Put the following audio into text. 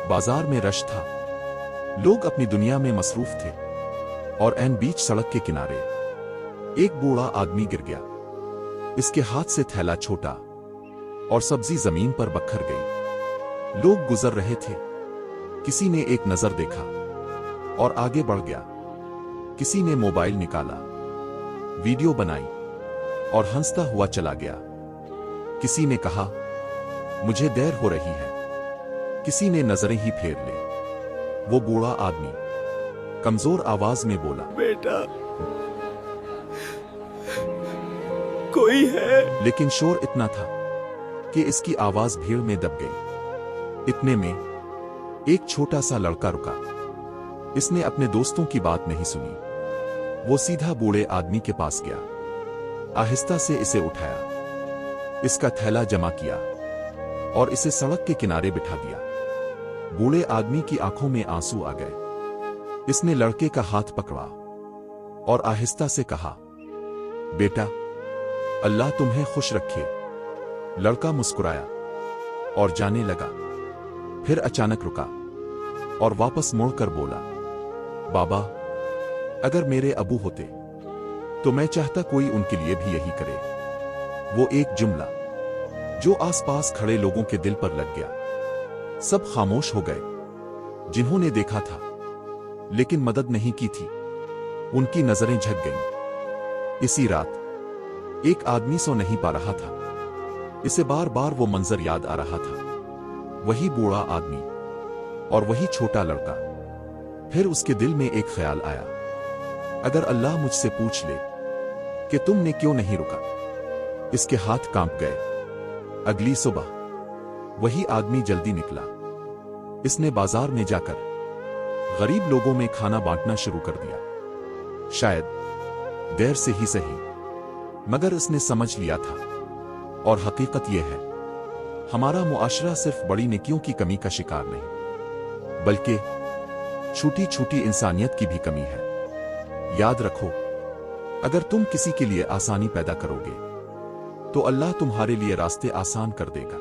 बाजार में रश था। लोग अपनी दुनिया में मसरूफ थे और ऐन बीच सड़क के किनारे एक बूढ़ा आदमी गिर गया। इसके हाथ से थैला छोटा और सब्जी जमीन पर बखर गई। लोग गुजर रहे थे। किसी ने एक नजर देखा और आगे बढ़ गया। किसी ने मोबाइल निकाला, वीडियो बनाई और हंसता हुआ चला गया। किसी ने कहा, मुझे देर हो रही है। किसी ने नजरें ही फेर ली। वो बूढ़ा आदमी कमजोर आवाज में बोला, बेटा, कोई है? लेकिन शोर इतना था कि इसकी आवाज भीड़ में दब गई। इतने में एक छोटा सा लड़का रुका। इसने अपने दोस्तों की बात नहीं सुनी। वो सीधा बूढ़े आदमी के पास गया, आहिस्ता से इसे उठाया, इसका थैला जमा किया और इसे सड़क के किनारे बिठा दिया। बूढ़े आदमी की आंखों में आंसू आ गए। इसने लड़के का हाथ पकड़ा और आहिस्ता से कहा, बेटा, अल्लाह तुम्हें खुश रखे। लड़का मुस्कुराया और जाने लगा। फिर अचानक रुका और वापस मुड़कर बोला, बाबा, अगर मेरे अबू होते तो मैं चाहता कोई उनके लिए भी यही करे। वो एक जुमला जो आसपास खड़े लोगों के दिल पर लग गया। सब खामोश हो गए। जिन्होंने देखा था लेकिन मदद नहीं की थी, उनकी नजरें झक गईं। इसी रात एक आदमी सो नहीं पा रहा था। इसे बार बार वो मंजर याद आ रहा था, वही बूढ़ा आदमी और वही छोटा लड़का। फिर उसके दिल में एक ख्याल आया, अगर अल्लाह मुझसे पूछ ले कि तुमने क्यों नहीं रुका। इसके हाथ कांप गए। अगली सुबह वही आदमी जल्दी निकला। इसने बाजार में जाकर गरीब लोगों में खाना बांटना शुरू कर दिया। शायद देर से ही सही, मगर इसने समझ लिया था। और हकीकत यह है, हमारा मुआशरा सिर्फ बड़ी नेकियों की कमी का शिकार नहीं, बल्कि छोटी छोटी इंसानियत की भी कमी है। याद रखो, अगर तुम किसी के लिए आसानी पैदा करोगे तो अल्लाह तुम्हारे लिए रास्ते आसान कर देगा।